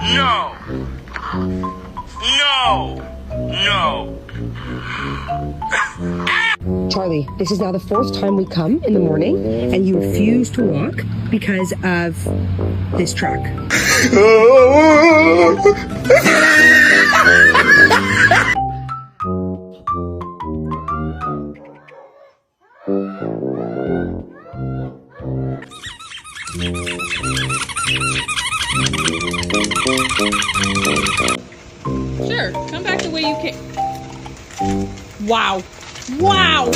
No! No! No! Charlie, this is now the fourth time we come in the morning, and you refuse to walk because of this truck. Sure, come back the way you came. Wow. Wow!